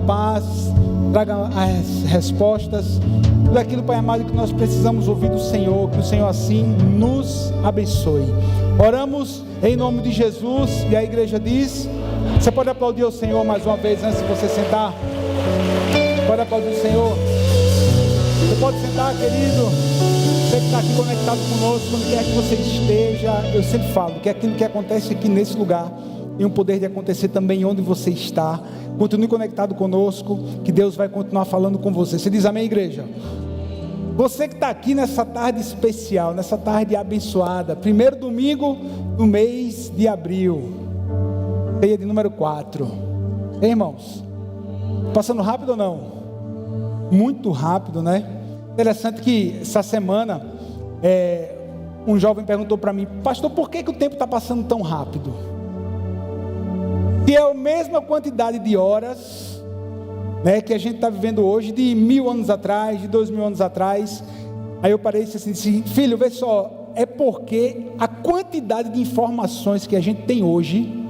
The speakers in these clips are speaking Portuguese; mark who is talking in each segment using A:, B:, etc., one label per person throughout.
A: paz, traga as respostas, tudo aquilo, Pai amado, que nós precisamos ouvir do Senhor, que o Senhor assim nos abençoe. Oramos em nome de Jesus, e a igreja diz, você pode aplaudir o Senhor mais uma vez antes de você sentar? Pode aplaudir o Senhor. Você pode sentar, querido. Você que está aqui conectado conosco, onde quer que você esteja, eu sempre falo que aquilo que acontece aqui nesse lugar tem o poder de acontecer também onde você está. Continue conectado conosco, que Deus vai continuar falando com você. Você diz amém, igreja? Você que está aqui nessa tarde especial, nessa tarde abençoada, primeiro domingo do mês de abril, ceia de número 4. Ei, irmãos, passando rápido ou não? Muito rápido, né? Interessante que essa semana um jovem perguntou para mim: pastor, por que o tempo está passando tão rápido? Se é a mesma quantidade de horas, né, que a gente está vivendo hoje, de 1000 anos atrás, de 2000 anos atrás. Aí eu parei e disse: filho, vê só, é porque a quantidade de informações que a gente tem hoje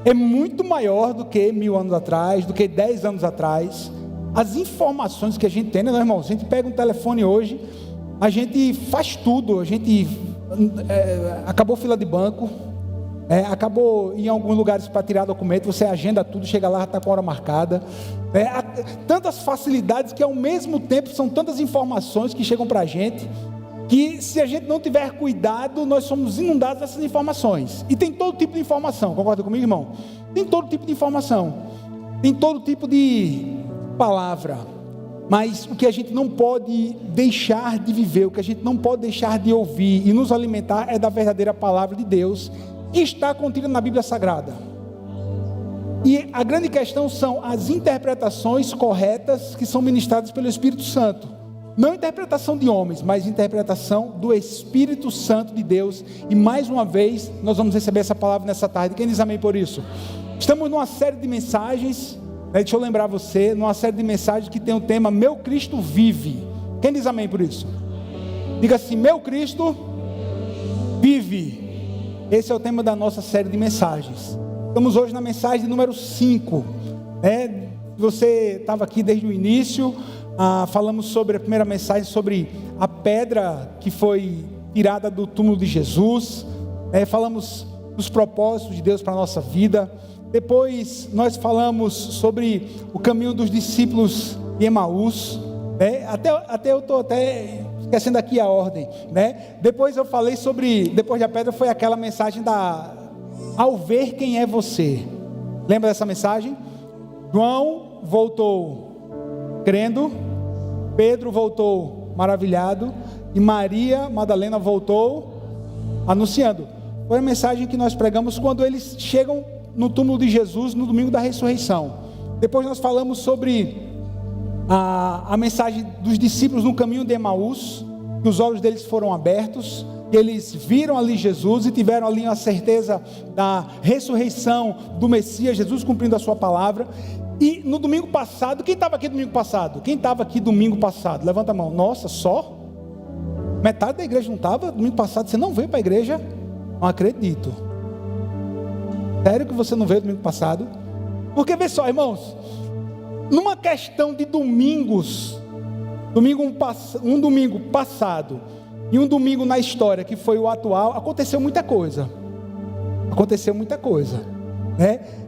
A: é muito maior do que 1000 anos atrás, do que 10 anos atrás. As informações que a gente tem, né, irmão? A gente pega um telefone hoje, a gente faz tudo, a gente acabou fila de banco, acabou em alguns lugares para tirar documento, você agenda tudo, chega lá, já está com a hora marcada. Tantas facilidades que ao mesmo tempo são tantas informações que chegam para a gente, que se a gente não tiver cuidado, nós somos inundados dessas informações. E tem todo tipo de informação, concorda comigo, irmão? Tem todo tipo de informação, tem todo tipo de palavra, mas o que a gente não pode deixar de viver, o que a gente não pode deixar de ouvir e nos alimentar é da verdadeira palavra de Deus, que está contida na Bíblia Sagrada. E a grande questão são as interpretações corretas que são ministradas pelo Espírito Santo, não interpretação de homens, mas interpretação do Espírito Santo de Deus. E mais uma vez nós vamos receber essa palavra nessa tarde. Quem diz amém por isso? Estamos numa série de mensagens, deixa eu lembrar você, numa série de mensagens que tem o tema Meu Cristo Vive. Quem diz amém por isso? Diga assim: Meu Cristo Vive. Esse é o tema da nossa série de mensagens. Estamos hoje na mensagem número 5. Você estava aqui desde o início. Falamos sobre a primeira mensagem, sobre a pedra que foi tirada do túmulo de Jesus. Falamos dos propósitos de Deus para a nossa vida. Depois nós falamos sobre o caminho dos discípulos de Emaús, eu estou esquecendo aqui a ordem, Depois eu falei sobre, depois da pedra foi aquela mensagem ao ver quem é você. Lembra dessa mensagem? João voltou crendo, Pedro voltou maravilhado e Maria Madalena voltou anunciando. Foi a mensagem que nós pregamos quando eles chegam no túmulo de Jesus no domingo da ressurreição. Depois nós falamos sobre a mensagem dos discípulos no caminho de Emaús, que os olhos deles foram abertos, que eles viram ali Jesus e tiveram ali a certeza da ressurreição do Messias, Jesus cumprindo a sua palavra. E no domingo passado, quem estava aqui domingo passado? Quem estava aqui domingo passado? Levanta a mão. Nossa, só? Metade da igreja não estava domingo passado? Você não veio para a igreja? Não acredito. Sério que você não veio domingo passado? Porque vê só, irmãos, numa questão de domingos, um domingo passado e um domingo na história, que foi o atual, aconteceu muita coisa,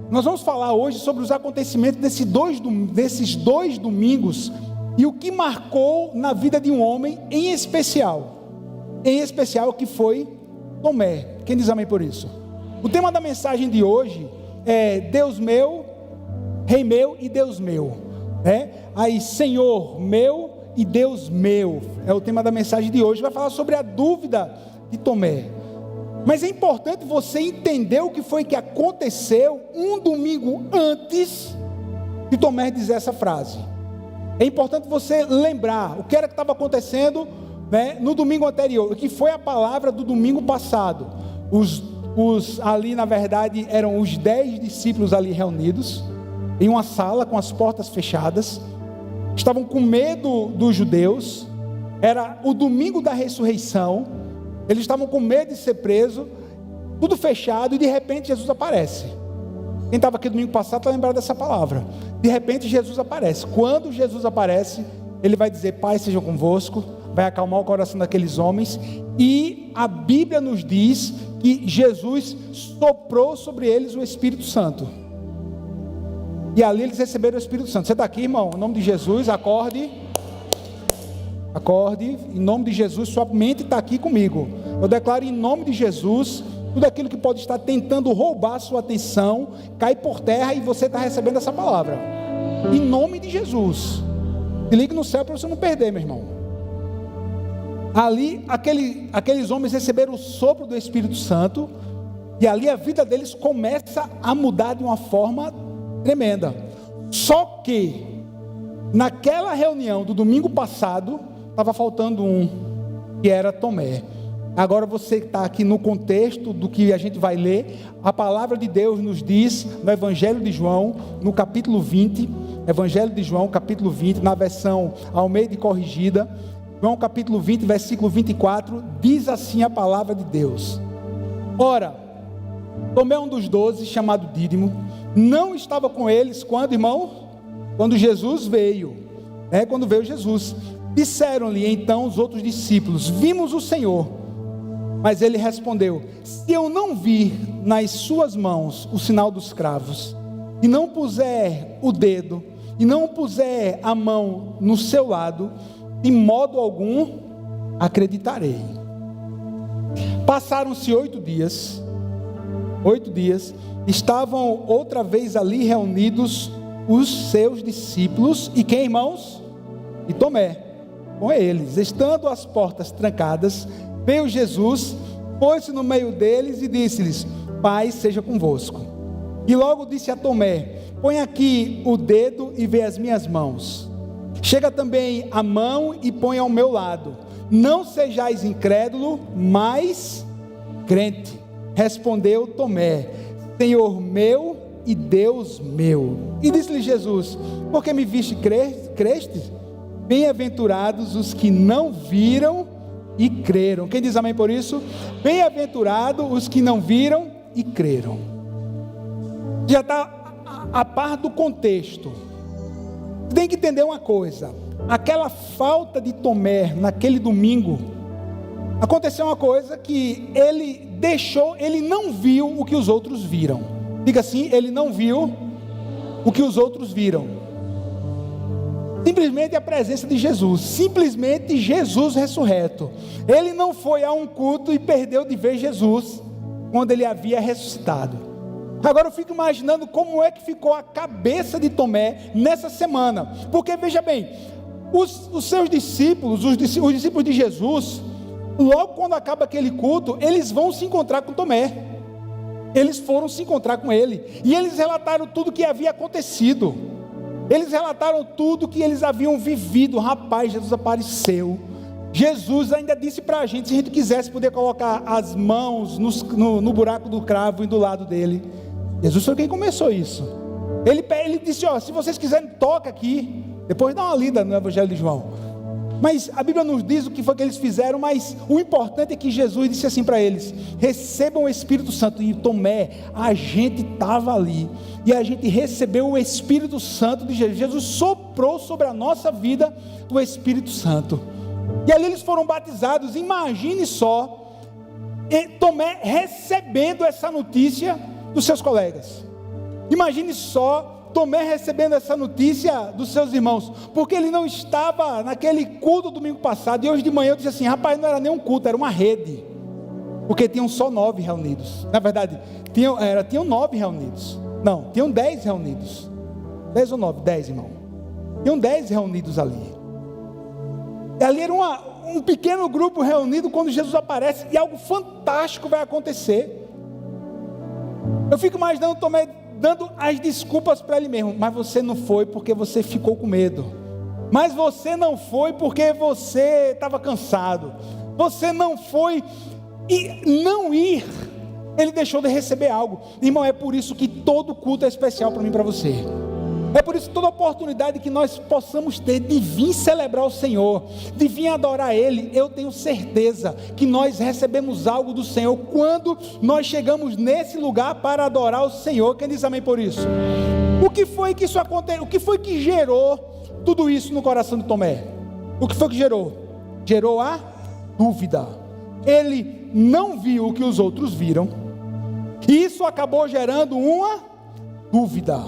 A: Nós vamos falar hoje sobre os acontecimentos desses dois domingos e o que marcou na vida de um homem em especial que foi Tomé. Quem diz amém por isso? O tema da mensagem de hoje é Deus meu, Rei meu e Deus meu, Aí, Senhor meu e Deus meu, é o tema da mensagem de hoje. Vai falar sobre a dúvida de Tomé. Mas é importante você entender o que foi que aconteceu um domingo antes de Tomé dizer essa frase. É importante você lembrar o que era que estava acontecendo, no domingo anterior, que foi a palavra do domingo passado. Ali na verdade eram os 10 discípulos ali reunidos em uma sala com as portas fechadas, estavam com medo dos judeus, era o domingo da ressurreição, eles estavam com medo de ser preso, tudo fechado, e de repente Jesus aparece. Quem estava aqui domingo passado está lembrado dessa palavra. De repente Jesus aparece. Quando Jesus aparece, ele vai dizer: Pai seja convosco, vai acalmar o coração daqueles homens. E a Bíblia nos diz que Jesus soprou sobre eles o Espírito Santo. E ali eles receberam o Espírito Santo. Você está aqui, irmão? Em nome de Jesus, acorde. Acorde, em nome de Jesus, sua mente está aqui comigo. Eu declaro em nome de Jesus, tudo aquilo que pode estar tentando roubar a sua atenção, cai por terra e você está recebendo essa palavra. Em nome de Jesus. Se ligue no céu para você não perder, meu irmão. Ali, aqueles homens receberam o sopro do Espírito Santo, e ali a vida deles começa a mudar de uma forma tremenda. Só que, naquela reunião do domingo passado, estava faltando um, que era Tomé. Agora você está aqui no contexto do que a gente vai ler. A palavra de Deus nos diz no Evangelho de João, no capítulo 20, Evangelho de João, capítulo 20, na versão Almeida e Corrigida, João capítulo 20, versículo 24, diz assim a palavra de Deus: Ora, Tomé, um dos 12, chamado Dídimo, não estava com eles quando, irmão? Quando Jesus veio, quando veio Jesus. Disseram-lhe então os outros discípulos: Vimos o Senhor. Mas ele respondeu: Se eu não vir nas suas mãos o sinal dos cravos, e não puser o dedo, e não puser a mão no seu lado, de modo algum acreditarei. Passaram-se 8 dias, estavam outra vez ali reunidos os seus discípulos, e quem, irmãos? E Tomé com eles. Estando as portas trancadas, veio Jesus, pôs-se no meio deles e disse-lhes: Paz seja convosco. E logo disse a Tomé: Põe aqui o dedo e vê as minhas mãos. Chega também a mão e põe ao meu lado. Não sejais incrédulo, mas crente. Respondeu Tomé: Senhor meu e Deus meu. E disse-lhe Jesus: Por que me viste creste? Bem-aventurados os que não viram e creram. Quem diz amém por isso? Bem-aventurados os que não viram e creram. Já está a par do contexto. Tem que entender uma coisa: aquela falta de Tomé naquele domingo, aconteceu uma coisa que ele não viu o que os outros viram. Diga assim: ele não viu o que os outros viram. Simplesmente a presença de Jesus, simplesmente Jesus ressurreto. Ele não foi a um culto e perdeu de ver Jesus quando ele havia ressuscitado. Agora eu fico imaginando como é que ficou a cabeça de Tomé nessa semana, porque veja bem, os seus discípulos, os discípulos de Jesus, logo quando acaba aquele culto, eles vão se encontrar com Tomé. Eles foram se encontrar com ele, e eles relataram tudo o que havia acontecido. Eles relataram tudo que eles haviam vivido. Rapaz, Jesus apareceu. Jesus ainda disse para a gente, se a gente quisesse poder colocar as mãos no buraco do cravo e do lado dele. Jesus foi quem começou isso. Ele disse: se vocês quiserem, toca aqui. Depois dá uma lida no Evangelho de João. Mas a Bíblia nos diz o que foi que eles fizeram. Mas o importante é que Jesus disse assim para eles: recebam o Espírito Santo. E Tomé, a gente estava ali, e a gente recebeu o Espírito Santo de Jesus. Jesus soprou sobre a nossa vida o Espírito Santo, e ali eles foram batizados. Imagine só, Tomé recebendo essa notícia dos seus colegas. Imagine só Tomé recebendo essa notícia dos seus irmãos, porque ele não estava naquele culto domingo passado. E hoje de manhã eu disse assim: rapaz, não era nem um culto, era uma rede, porque tinham só 9 reunidos. Na verdade, tinham 9 reunidos. Não, tinham 10 reunidos. 10 ou 9? 10, irmão. Tinham 10 reunidos ali. E ali era um pequeno grupo reunido quando Jesus aparece, e algo fantástico vai acontecer. Eu fico imaginando Tomé dando as desculpas para ele mesmo: mas você não foi porque você ficou com medo, mas você não foi porque você estava cansado, você não foi, e não ir, ele deixou de receber algo. Irmão, é por isso que todo culto é especial para mim e para você. É por isso que toda oportunidade que nós possamos ter de vir celebrar o Senhor, de vir adorar Ele, eu tenho certeza que nós recebemos algo do Senhor quando nós chegamos nesse lugar para adorar o Senhor. Quem diz amém por isso? O que foi que isso aconteceu? O que foi que gerou tudo isso no coração de Tomé? O que foi que gerou? Gerou a dúvida. Ele não viu o que os outros viram, e isso acabou gerando uma dúvida.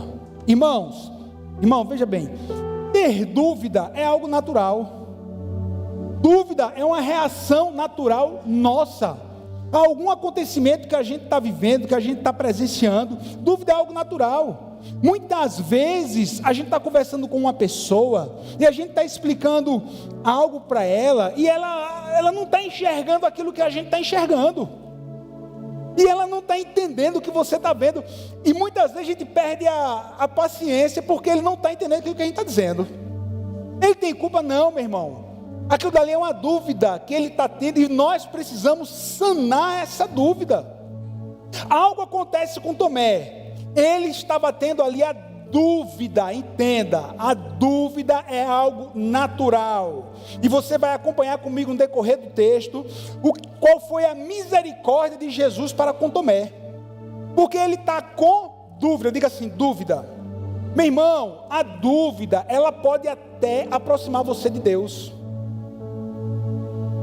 A: Irmão, veja bem, ter dúvida é algo natural. Dúvida é uma reação natural nossa a algum acontecimento que a gente está vivendo, que a gente está presenciando. Dúvida é algo natural. Muitas vezes a gente está conversando com uma pessoa e a gente está explicando algo para ela, e ela não está enxergando aquilo que a gente está enxergando, e ela não está entendendo o que você está vendo, e muitas vezes a gente perde a paciência porque ele não está entendendo aquilo que a gente está dizendo. Ele tem culpa? Não, meu irmão. Aquilo dali é uma dúvida que ele está tendo, e nós precisamos sanar essa dúvida. Algo acontece com Tomé. Ele estava tendo ali a dúvida. Entenda, a dúvida é algo natural, e você vai acompanhar comigo no decorrer do texto qual foi a misericórdia de Jesus para com Tomé, porque ele está com dúvida. Diga assim: dúvida. Meu irmão, a dúvida, ela pode até aproximar você de Deus.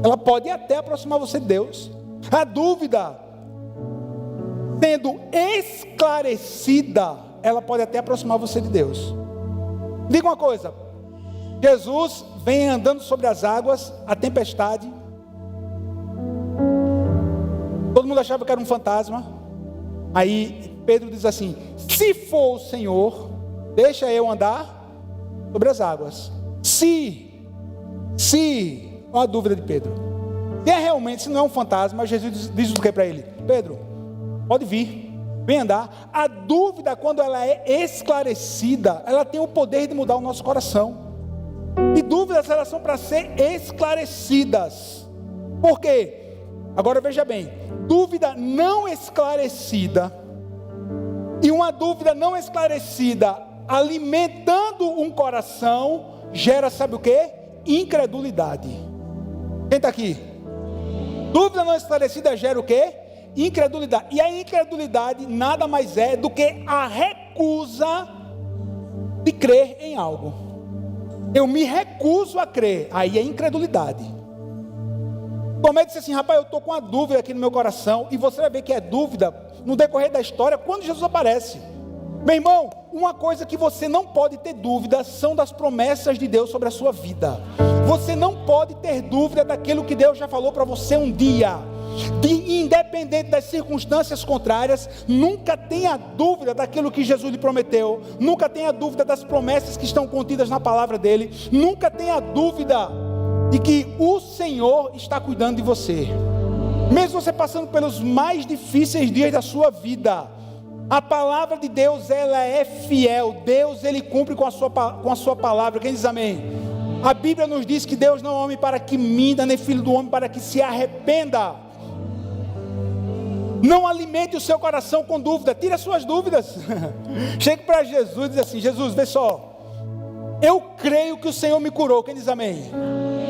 A: Ela pode até aproximar você de Deus. A dúvida, sendo esclarecida, ela pode até aproximar você de Deus. Diga uma coisa: Jesus vem andando sobre as águas, a tempestade, todo mundo achava que era um fantasma. Aí Pedro diz assim: se for o Senhor, deixa eu andar sobre as águas. Olha a dúvida de Pedro. Se não é um fantasma, Jesus diz o que para ele? Pedro, pode vir, vem andar. A dúvida, quando ela é esclarecida, ela tem o poder de mudar o nosso coração. E dúvidas, elas são para ser esclarecidas. Por quê? Agora veja bem, dúvida não esclarecida, e uma dúvida não esclarecida alimentando um coração, gera, sabe o que? Incredulidade. Quem está aqui? Dúvida não esclarecida gera o que? Incredulidade. E a incredulidade nada mais é do que a recusa de crer em algo. Eu me recuso a crer. Aí é incredulidade. Tomé disse assim: rapaz, eu estou com uma dúvida aqui no meu coração. E você vai ver que é dúvida no decorrer da história, quando Jesus aparece. Meu irmão, uma coisa que você não pode ter dúvida são das promessas de Deus sobre a sua vida. Você não pode ter dúvida daquilo que Deus já falou para você um dia. Independente das circunstâncias contrárias, nunca tenha dúvida daquilo que Jesus lhe prometeu. Nunca tenha dúvida das promessas que estão contidas na palavra dele. Nunca tenha dúvida de que o Senhor está cuidando de você. Mesmo você passando pelos mais difíceis dias da sua vida, a palavra de Deus, ela é fiel. Deus, ele cumpre com a sua palavra. Quem diz amém? A Bíblia nos diz que Deus não é homem para que minta, nem filho do homem para que se arrependa. Não alimente o seu coração com dúvida. Tire as suas dúvidas. Chegue para Jesus e diz assim: Jesus, vê só, eu creio que o Senhor me curou. Quem diz amém?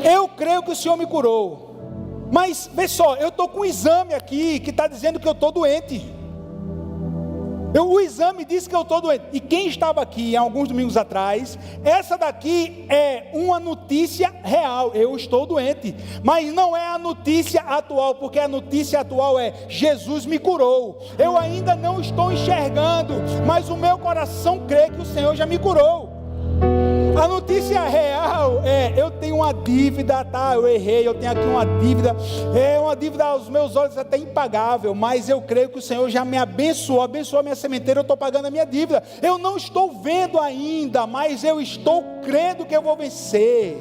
A: Eu creio que o Senhor me curou, mas vê só, eu estou com um exame aqui que está dizendo que eu estou doente. O exame diz que eu estou doente. E quem estava aqui há alguns domingos atrás, essa daqui é uma notícia real: eu estou doente. Mas não é a notícia atual, porque a notícia atual é: Jesus me curou. Eu ainda não estou enxergando, mas o meu coração crê que o Senhor já me curou. A notícia real é: eu tenho uma dívida, tá? Eu errei, eu tenho aqui uma dívida. É uma dívida aos meus olhos até impagável, mas eu creio que o Senhor já me abençoou a minha sementeira, eu estou pagando a minha dívida. Eu não estou vendo ainda, mas eu estou crendo que eu vou vencer.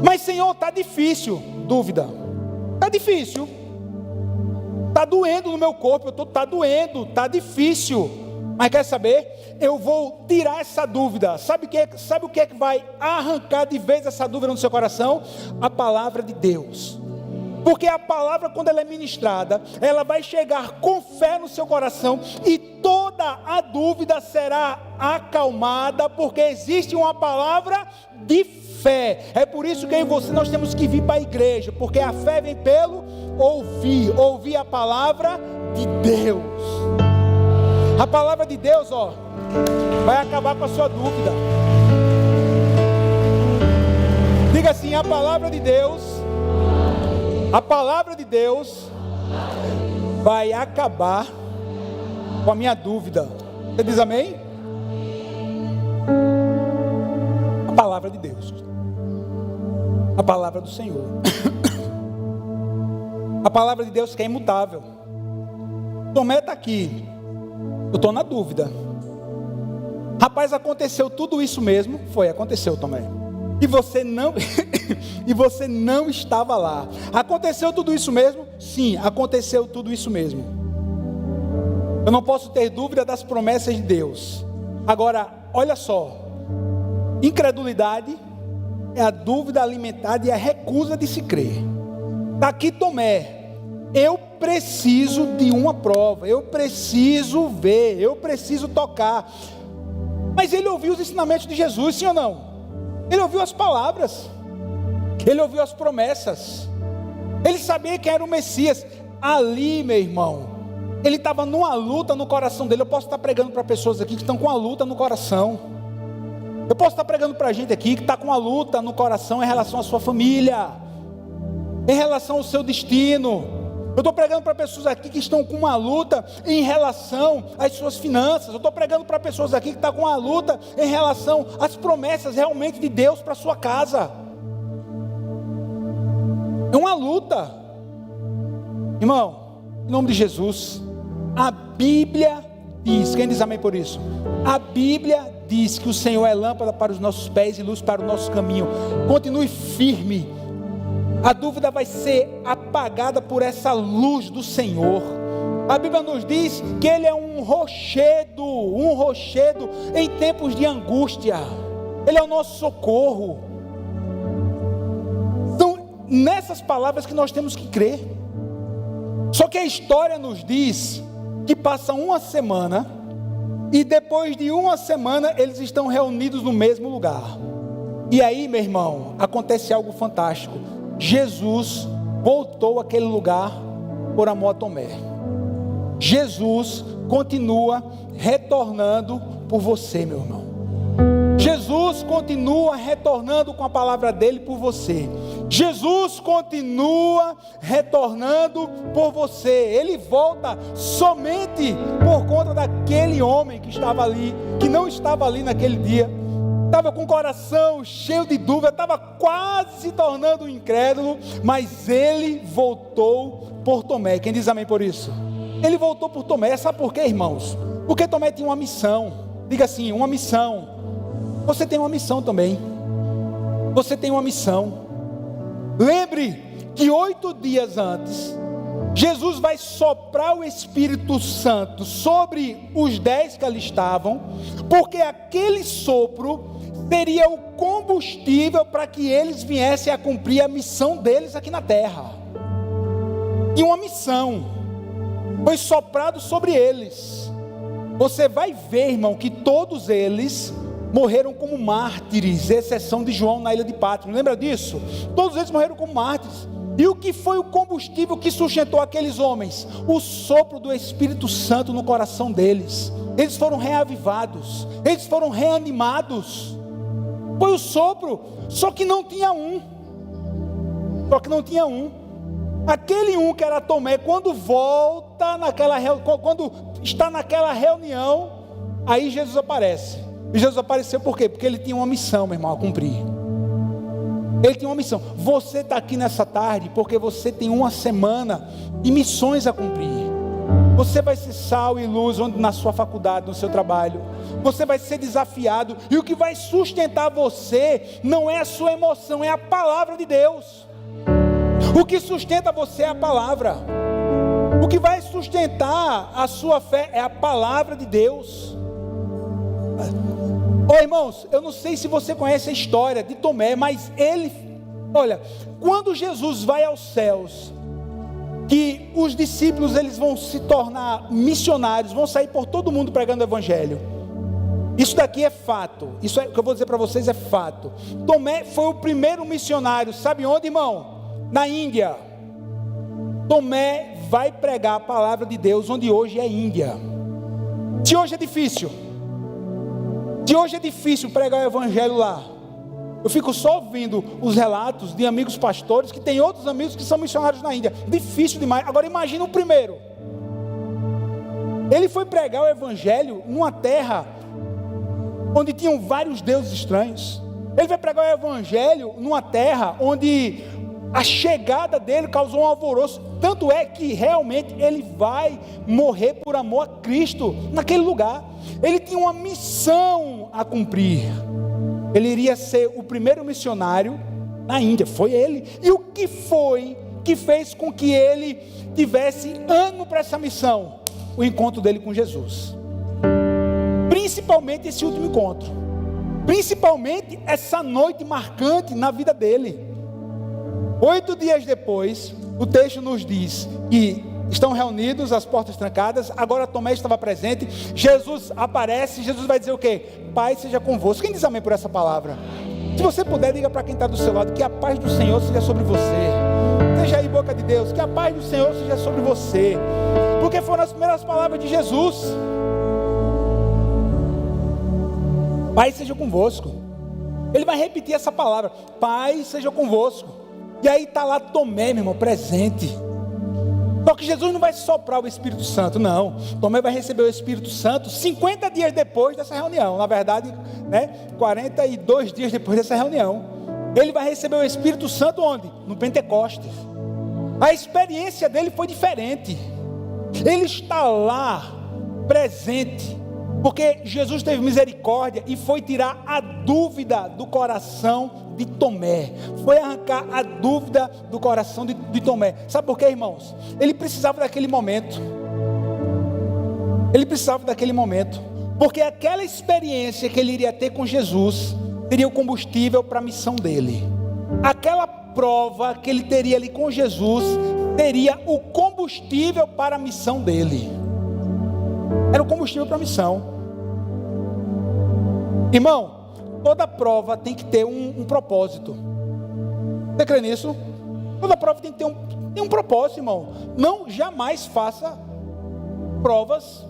A: Mas Senhor, está difícil. Dúvida. Está difícil. Está doendo no meu corpo, está doendo, está difícil. Mas quer saber? Eu vou tirar essa dúvida. Sabe o que é que vai arrancar de vez essa dúvida no seu coração? A palavra de Deus. Porque a palavra, quando ela é ministrada, ela vai chegar com fé no seu coração e toda a dúvida será acalmada, porque existe uma palavra de fé. É por isso que eu e você nós temos que vir para a igreja, porque a fé vem pelo ouvir a palavra de Deus. A palavra de Deus, vai acabar com a sua dúvida. Diga assim: a palavra de Deus vai acabar com a minha dúvida. Você diz amém? A palavra de Deus, a palavra do Senhor. A palavra de Deus que é imutável. Tomé está aqui, eu estou na dúvida. Rapaz, aconteceu tudo isso mesmo? Aconteceu, Tomé. E você não e você não estava lá. Aconteceu tudo isso mesmo? Sim, aconteceu tudo isso mesmo. Eu não posso ter dúvida das promessas de Deus. Agora, olha só, incredulidade é a dúvida alimentada e a recusa de se crer. Está aqui Tomé: eu preciso de uma prova, eu preciso ver, eu preciso tocar. Mas ele ouviu os ensinamentos de Jesus, sim ou não? Ele ouviu as palavras, ele ouviu as promessas, ele sabia que era o Messias. Ali, meu irmão, ele estava numa luta no coração dele. Eu posso estar pregando para pessoas aqui que estão com a luta no coração. Eu posso estar pregando para gente aqui que está com a luta no coração em relação à sua família, em relação ao seu destino. Eu estou pregando para pessoas aqui que estão com uma luta em relação às suas finanças. Eu estou pregando para pessoas aqui que estão com uma luta em relação às promessas realmente de Deus para a sua casa. É uma luta. Irmão, em nome de Jesus, a Bíblia diz, quem diz amém por isso? A Bíblia diz que o Senhor é lâmpada para os nossos pés e luz para o nosso caminho. Continue firme. A dúvida vai ser apagada por essa luz do Senhor. A Bíblia nos diz que Ele é um rochedo em tempos de angústia. Ele é o nosso socorro. São nessas palavras que nós temos que crer. Só que a história nos diz que passa uma semana e depois de uma semana eles estão reunidos no mesmo lugar. E aí, meu irmão, acontece algo fantástico. Jesus voltou àquele lugar por amor a Tomé. Jesus continua retornando por você, meu irmão. Jesus continua retornando com a palavra dele por você. Jesus continua retornando por você. Ele volta somente por conta daquele homem que estava ali, que não estava ali naquele dia. Estava com o coração cheio de dúvida, estava quase se tornando um incrédulo, mas ele voltou por Tomé. Quem diz amém por isso? Ele voltou por Tomé. Sabe por quê, irmãos? Porque Tomé tinha uma missão. Diga assim: uma missão. Você tem uma missão também. Você tem uma missão. Lembre que 8 dias antes, Jesus vai soprar o Espírito Santo sobre os 10 que ali estavam, porque aquele sopro seria o combustível para que eles viessem a cumprir a missão deles aqui na terra. E uma missão foi soprado sobre eles. Você vai ver, irmão, que todos eles morreram como mártires, exceção de João na ilha de Pátmos. Lembra disso? Todos eles morreram como mártires. E o que foi o combustível que sustentou aqueles homens? O sopro do Espírito Santo no coração deles. Eles foram reavivados, eles foram reanimados. Foi o sopro, só que não tinha um. Aquele um que era Tomé, quando volta quando está naquela reunião, aí Jesus aparece. E Jesus apareceu por quê? Porque ele tinha uma missão, meu irmão, a cumprir. Ele tinha uma missão. Você está aqui nessa tarde porque você tem uma semana de missões a cumprir. Você vai ser sal e luz na sua faculdade, no seu trabalho. Você vai ser desafiado. E o que vai sustentar você não é a sua emoção, é a palavra de Deus. O que sustenta você é a palavra. O que vai sustentar a sua fé é a palavra de Deus. Irmãos, eu não sei se você conhece a história de Tomé, mas ele Olha, quando Jesus vai aos céus, que os discípulos eles vão se tornar missionários, vão sair por todo mundo pregando o evangelho. Isso daqui é fato. Isso é o que eu vou dizer para vocês, é fato. Tomé foi o primeiro missionário, sabe onde, irmão? Na Índia. Tomé vai pregar a palavra de Deus onde hoje é Índia. Se hoje é difícil pregar o evangelho lá, eu fico só ouvindo os relatos de amigos pastores que tem outros amigos que são missionários na Índia. Difícil demais. Agora imagina o primeiro. Ele foi pregar o evangelho numa terra onde tinham vários deuses estranhos. Ele vai pregar o evangelho numa terra onde a chegada dele causou um alvoroço. Tanto é que realmente ele vai morrer por amor a Cristo naquele lugar. Ele tinha uma missão a cumprir. Ele iria ser o primeiro missionário na Índia, foi ele. E o que foi que fez com que ele tivesse ânimo para essa missão? O encontro dele com Jesus. Principalmente esse último encontro. Principalmente essa noite marcante na vida dele. 8 dias depois, o texto nos diz que estão reunidos, as portas trancadas. Agora Tomé estava presente. Jesus aparece. Jesus vai dizer o quê? Pai seja convosco. Quem diz amém por essa palavra? Se você puder, diga para quem está do seu lado: que a paz do Senhor seja sobre você. Seja aí, boca de Deus, que a paz do Senhor seja sobre você. Porque foram as primeiras palavras de Jesus. Pai seja convosco. Ele vai repetir essa palavra: Pai seja convosco. E aí está lá Tomé, meu irmão, presente. Só que Jesus não vai soprar o Espírito Santo, não. Tomé vai receber o Espírito Santo 50 dias depois dessa reunião. Na verdade, 42 dias depois dessa reunião. Ele vai receber o Espírito Santo onde? No Pentecostes. A experiência dele foi diferente. Ele está lá, presente, porque Jesus teve misericórdia e foi tirar a dúvida do coração de Tomé. Foi arrancar a dúvida do coração de Tomé. Sabe por quê, irmãos? Ele precisava daquele momento. Ele precisava daquele momento. Porque aquela experiência que ele iria ter com Jesus seria o combustível para a missão dele. Aquela prova que ele teria ali com Jesus seria o combustível para a missão dele. Era o combustível para a missão. Irmão, toda prova tem que ter um propósito. Você crê nisso? Toda prova tem que ter um propósito, irmão. Não jamais faça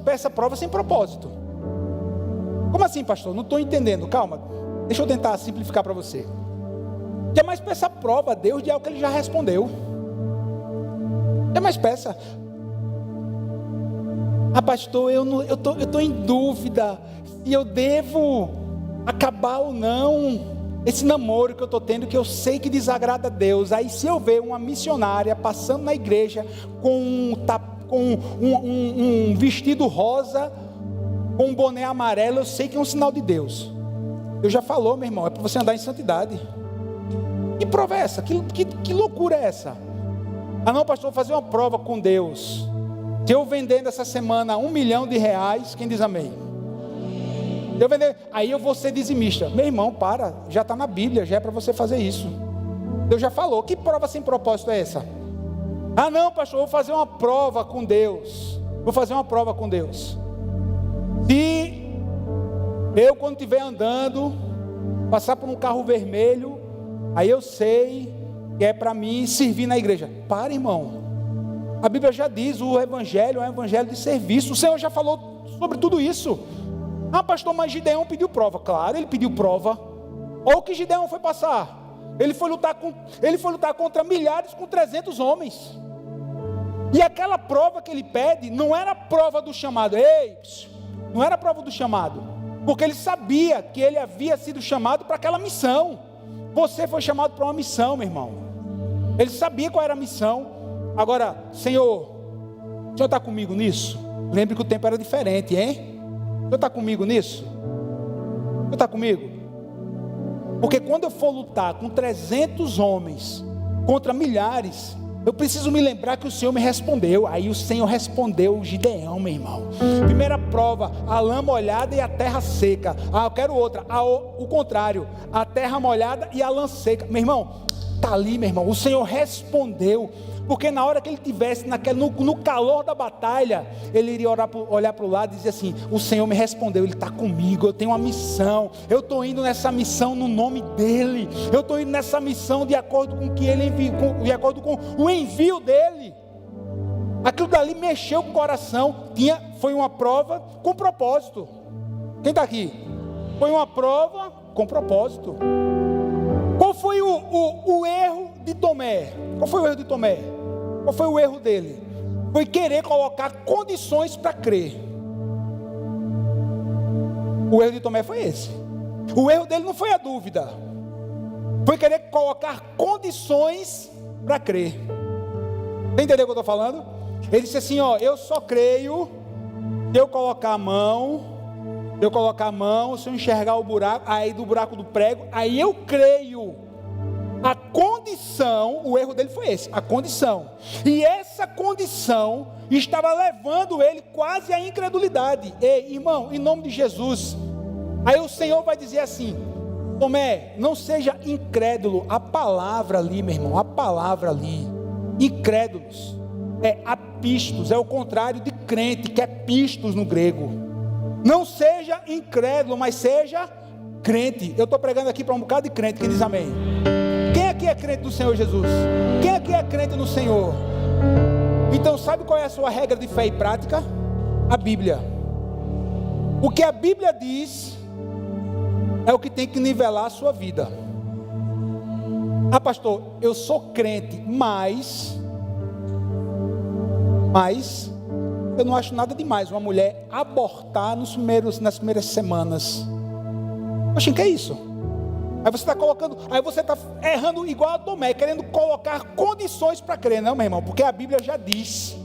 A: peça prova sem propósito. Como assim, pastor? Não estou entendendo. Calma, deixa eu tentar simplificar para você. Jamais peça prova a Deus de algo que Ele já respondeu. Jamais peça. Ah, pastor, eu estou em dúvida se eu devo acabar ou não esse namoro que eu estou tendo, que eu sei que desagrada a Deus. Aí se eu ver uma missionária passando na igreja com um vestido rosa, com um boné amarelo, eu sei que é um sinal de Deus. Deus já falou, meu irmão, é para você andar em santidade. Que prova é essa? Que loucura é essa? Ah não, pastor, vou fazer uma prova com Deus. Se eu vender essa semana R$1 milhão, quem diz amém? Eu vender, aí eu vou ser dizimista. Meu irmão, para, já está na Bíblia, já é para você fazer isso. Deus já falou. Que prova sem propósito é essa? Ah não, pastor, vou fazer uma prova com Deus. Vou fazer uma prova com Deus. Se eu, quando estiver andando, passar por um carro vermelho, aí eu sei que é para mim servir na igreja. Para, irmão. A Bíblia já diz, o evangelho é um evangelho de serviço. O Senhor já falou sobre tudo isso. Ah, pastor, mas Gideão pediu prova. Claro, ele pediu prova. Olha o que Gideão foi passar. Ele foi lutar contra milhares com 300 homens. E aquela prova que ele pede não era a prova do chamado. Não era a prova do chamado. Porque ele sabia que ele havia sido chamado para aquela missão. Você foi chamado para uma missão, meu irmão. Ele sabia qual era a missão. Agora, o Senhor está comigo nisso? Lembre que o tempo era diferente, hein? O Senhor está comigo nisso? O Senhor está comigo? Porque quando eu for lutar com 300 homens contra milhares, eu preciso me lembrar que o Senhor me respondeu. Aí o Senhor respondeu o Gideão, meu irmão. Primeira prova, a lã molhada e a terra seca. Ah, eu quero outra. O contrário, a terra molhada e a lã seca. Meu irmão, está ali, meu irmão, o Senhor respondeu, porque na hora que ele estivesse no calor da batalha, ele iria olhar para o lado e dizer assim: o Senhor me respondeu, Ele está comigo, eu tenho uma missão, eu estou indo nessa missão no nome dEle, eu estou indo nessa missão de acordo com o que Ele enviou, de acordo com o envio dEle. Aquilo dali mexeu com o coração, foi uma prova com propósito. Quem está aqui? Foi uma prova com propósito. Qual foi o erro de Tomé? Qual foi o erro de Tomé? Qual foi o erro dele? Foi querer colocar condições para crer. O erro de Tomé foi esse. O erro dele não foi a dúvida, foi querer colocar condições para crer. Você entendeu o que eu estou falando? Ele disse assim: ó, eu só creio se eu colocar a mão, se eu enxergar o buraco, aí do buraco do prego, aí eu creio. A condição, o erro dele foi esse, a condição. E essa condição estava levando ele quase à incredulidade. Ei, irmão, em nome de Jesus, aí o Senhor vai dizer assim: Tomé, não seja incrédulo. A palavra ali, meu irmão, a palavra ali, incrédulos, é apistos, é o contrário de crente, que é pistos no grego. Não seja incrédulo, mas seja crente. Eu estou pregando aqui para um bocado de crente que diz amém. Quem aqui é crente do Senhor Jesus? Quem aqui é crente no Senhor? Então sabe qual é a sua regra de fé e prática? A Bíblia. O que a Bíblia diz é o que tem que nivelar a sua vida. Ah, pastor, eu sou crente, mas eu não acho nada demais uma mulher abortar nas primeiras semanas. Poxa, o que é isso? Aí você está colocando, aí você está errando igual a Tomé, querendo colocar condições para crer. Não, meu irmão, porque a Bíblia já diz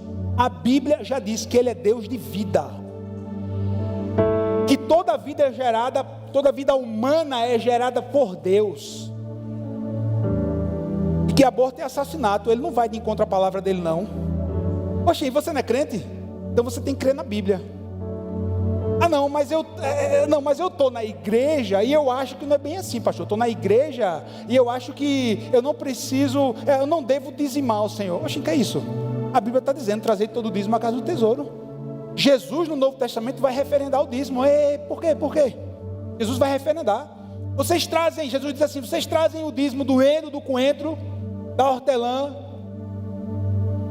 A: que Ele é Deus de vida, que toda vida é gerada, toda vida humana é gerada por Deus, e que aborto é assassinato. Ele não vai de encontro à palavra dele, não. Poxa, e você não é crente? Então você tem que crer na Bíblia. Ah, não, mas eu estou na igreja e eu acho que não é bem assim, pastor. Eu estou na igreja e eu acho que eu não devo dizimar ao Senhor. Oxe, que é isso? A Bíblia está dizendo: trazer todo o dízimo à casa do tesouro. Jesus no Novo Testamento vai referendar o dízimo. Por quê? Por quê? Jesus vai referendar. Jesus diz assim: vocês trazem o dízimo do endo, do coentro, da hortelã.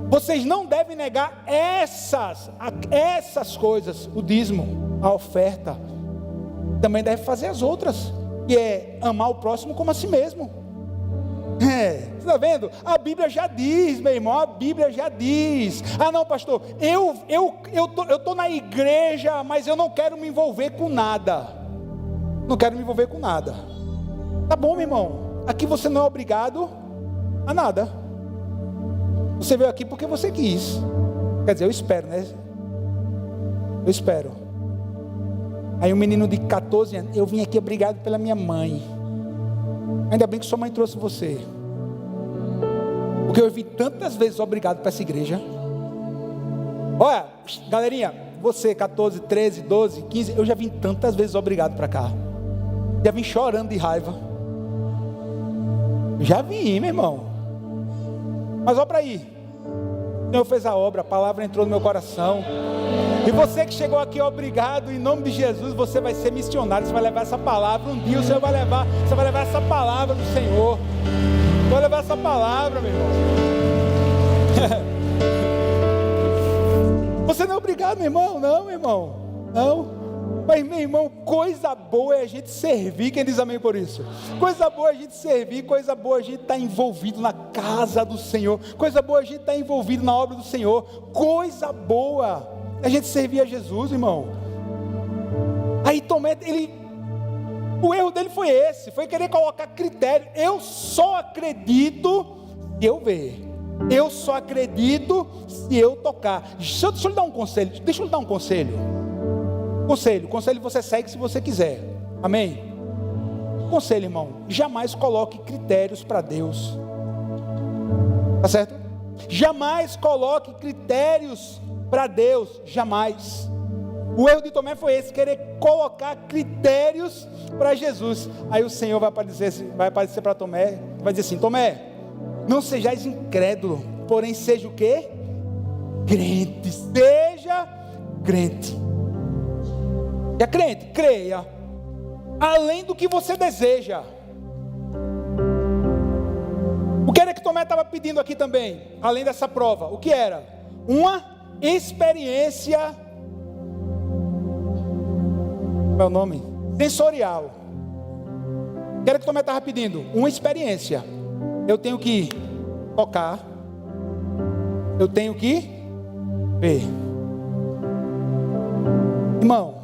A: Vocês não devem negar essas coisas, o dízimo, a oferta. Também deve fazer as outras, que é amar o próximo como a si mesmo. Você está vendo? A Bíblia já diz, meu irmão, a Bíblia já diz. Ah, não, pastor, eu estou na igreja, mas eu não quero me envolver com nada. Não quero me envolver com nada. Tá bom, meu irmão, aqui você não é obrigado a nada. Você veio aqui porque você quis. Quer dizer, eu espero, né? Eu espero. Aí um menino de 14 anos: eu vim aqui obrigado pela minha mãe. Ainda bem que sua mãe trouxe você, porque eu vim tantas vezes obrigado para essa igreja. Olha, galerinha, você 14, 13, 12, 15, eu já vim tantas vezes obrigado para cá. Já vim chorando de raiva. Já vim, meu irmão. Mas olha para aí, o Senhor fez a obra, a palavra entrou no meu coração. E você que chegou aqui, obrigado, em nome de Jesus, você vai ser missionário, você vai levar essa palavra. Um dia você vai levar essa palavra do Senhor. Vai levar essa palavra, meu irmão. Você não é obrigado, meu irmão, não, meu irmão, não. Mas, meu irmão, coisa boa é a gente servir. Quem diz amém por isso? Coisa boa é a gente servir, coisa boa é a gente estar envolvido na casa do Senhor, coisa boa é a gente estar envolvido na obra do Senhor, coisa boa é a gente servir a Jesus, irmão. Aí Tomé, o erro dele foi esse, foi querer colocar critério. Eu só acredito se eu ver, eu só acredito se eu tocar. Deixa eu lhe dar um conselho. Conselho você segue se você quiser, amém? Conselho, irmão: jamais coloque critérios para Deus, tá certo? Jamais coloque critérios para Deus, jamais. O erro de Tomé foi esse, querer colocar critérios para Jesus. Aí o Senhor vai aparecer para Tomé, vai dizer assim: Tomé, Não sejais incrédulo, porém seja o quê? Crente. Seja crente. É crente, creia além do que você deseja. O que era que Tomé estava pedindo aqui também, além dessa prova? O que era? Uma experiência, qual é o nome? Sensorial. O que era que Tomé estava pedindo? Uma experiência. Eu tenho que tocar, eu tenho que ver. Irmão,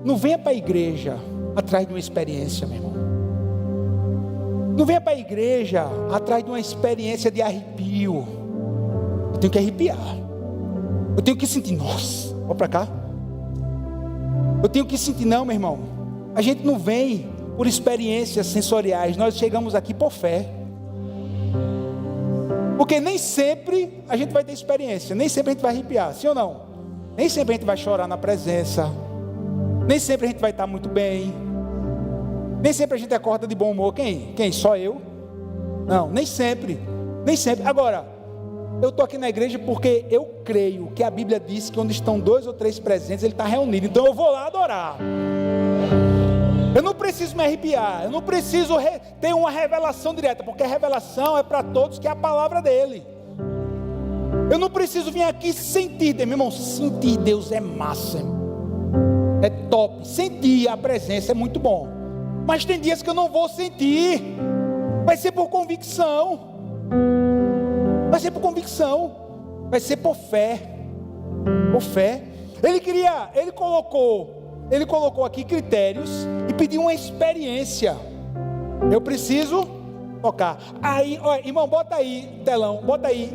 A: não venha para a igreja atrás de uma experiência, meu irmão. Não venha para a igreja atrás de uma experiência de arrepio. Eu tenho que arrepiar. Eu tenho que sentir, nossa, olha para cá. Eu tenho que sentir, não, meu irmão. A gente não vem por experiências sensoriais, nós chegamos aqui por fé. Porque nem sempre a gente vai ter experiência, nem sempre a gente vai arrepiar, sim ou não? Nem sempre a gente vai chorar na presença, nem sempre a gente vai estar muito bem, nem sempre a gente acorda de bom humor. Quem? Só eu? Não, nem sempre. Agora, eu estou aqui na igreja porque eu creio que a Bíblia diz que onde estão 2 ou 3 presentes, Ele está reunido. Então eu vou lá adorar. Eu não preciso me arrepiar, eu não preciso ter uma revelação direta, porque a revelação é para todos, que é a palavra dele. Eu não preciso vir aqui sentir, meu irmão, sentir Deus é massa, é top, sentir a presença é muito bom, mas tem dias que eu não vou sentir, vai ser por convicção, vai ser por fé, ele colocou aqui critérios e pediu uma experiência. Eu preciso tocar. Aí, ó, irmão, bota aí, telão, bota aí,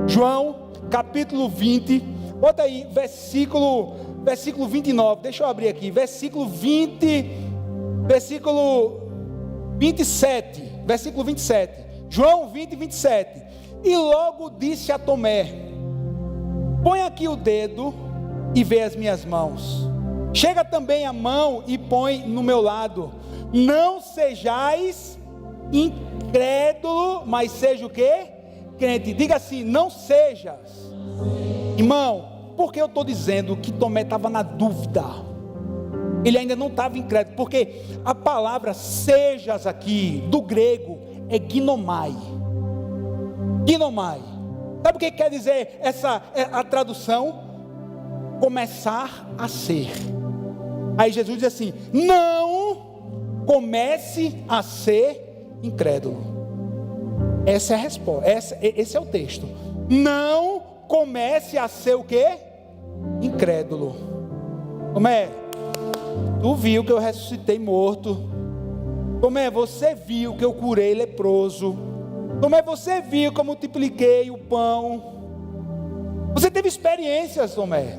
A: João, capítulo 20, bota aí, versículo 29, deixa eu abrir aqui, versículo 27, João 20, 27, e logo disse a Tomé: põe aqui o dedo e vê as minhas mãos, chega também a mão e põe no meu lado, não sejais incrédulo, mas seja o quê? Crente. Diga assim, não sejas. Irmão, por que eu estou dizendo que Tomé estava na dúvida? Ele ainda não estava incrédulo, porque a palavra sejas aqui, do grego, é ginomai. Sabe o que quer dizer a tradução? Começar a ser. Aí Jesus diz assim: não comece a ser incrédulo. Essa é a resposta, esse é o texto. Não comece a ser o quê? Incrédulo. Tomé, tu viu que eu ressuscitei morto. Tomé, você viu que eu curei leproso. Tomé, você viu que eu multipliquei o pão. Você teve experiências, Tomé.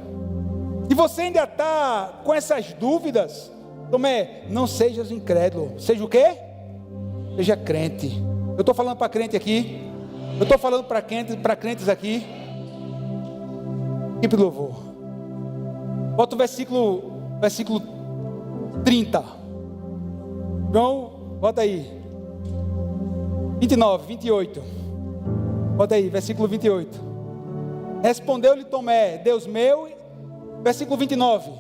A: E você ainda está com essas dúvidas. Tomé, não sejas incrédulo. Seja o quê? Seja crente. Eu estou falando para crente aqui. Eu estou falando para crentes aqui. Equipe do louvor. Bota o versículo 30. João, bota aí. 29, 28. Bota aí, versículo 28. Respondeu-lhe Tomé: Deus meu. Versículo 29.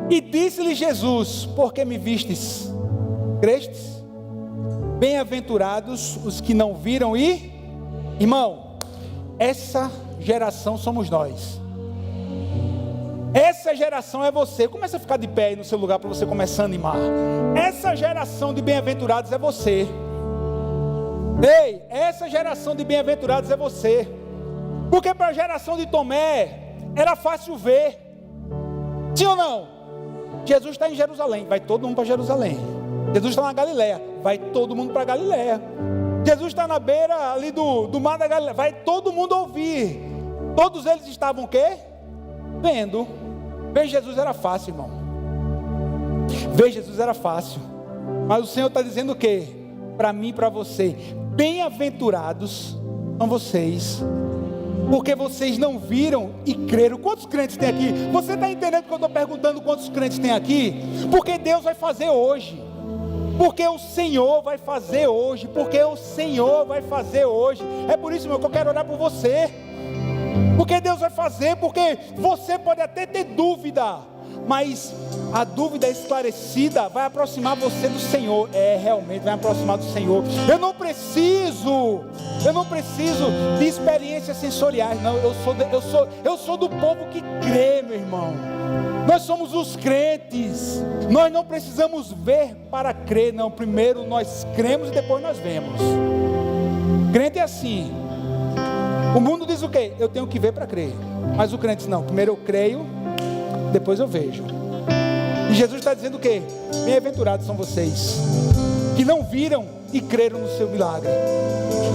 A: E disse-lhe Jesus: por que me vistes? Crestes? Bem-aventurados os que não viram e... Irmão, essa geração somos nós. Essa geração é você. Começa a ficar de pé aí no seu lugar para você começar a animar. Essa geração de bem-aventurados é você. Ei, essa geração de bem-aventurados é você. Porque para a geração de Tomé era fácil ver. Sim ou não? Jesus está em Jerusalém, vai todo mundo para Jerusalém. Jesus está na Galileia, vai todo mundo para Galileia. Jesus está na beira ali do mar da Galileia, vai todo mundo ouvir. Todos eles estavam o quê? Vendo. Ver Jesus era fácil, irmão. Ver Jesus era fácil. Mas o Senhor está dizendo o quê? Para mim e para você: bem-aventurados são vocês, porque vocês não viram e creram. Quantos crentes tem aqui? Você está entendendo que eu estou perguntando quantos crentes tem aqui? Porque Deus vai fazer hoje. porque o Senhor vai fazer hoje, porque o Senhor vai fazer hoje. É por isso, meu, que eu quero orar por você, porque Deus vai fazer, porque você pode até ter dúvida, mas a dúvida esclarecida vai aproximar você do Senhor. Realmente vai aproximar do Senhor. Eu não preciso de experiências sensoriais, não. Eu sou do povo que crê, meu irmão. Nós somos os crentes. Nós não precisamos ver para crer, não. Primeiro nós cremos e depois nós vemos. Crente é assim. O mundo diz o quê? Eu tenho que ver para crer. Mas o crente diz, não, primeiro eu creio, depois eu vejo. E Jesus está dizendo o quê? Bem-aventurados são vocês que não viram e creram no seu milagre.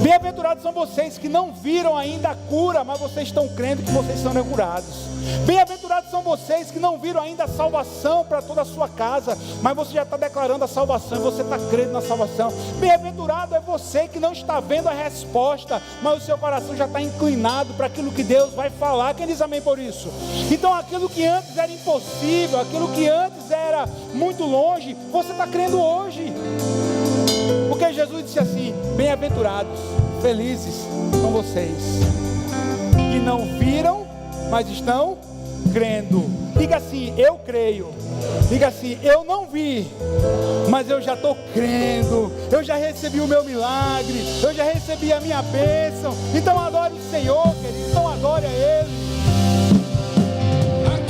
A: Bem-aventurados são vocês que não viram ainda a cura, mas vocês estão crendo que vocês serão curados. Bem-aventurados são vocês que não viram ainda a salvação para toda a sua casa, mas você já está declarando a salvação e você está crendo na salvação. Bem-aventurado é você que não está vendo a resposta, mas o seu coração já está inclinado para aquilo que Deus vai falar. Quem diz amém por isso? Então aquilo que antes era impossível, aquilo que antes era muito longe, você está crendo hoje. Porque Jesus disse assim: bem-aventurados, felizes são vocês que não viram, mas estão crendo. Diga assim: eu creio. Diga assim: eu não vi, mas eu já estou crendo. Eu já recebi o meu milagre, eu já recebi a minha bênção. Então adore o Senhor, querido. Então adore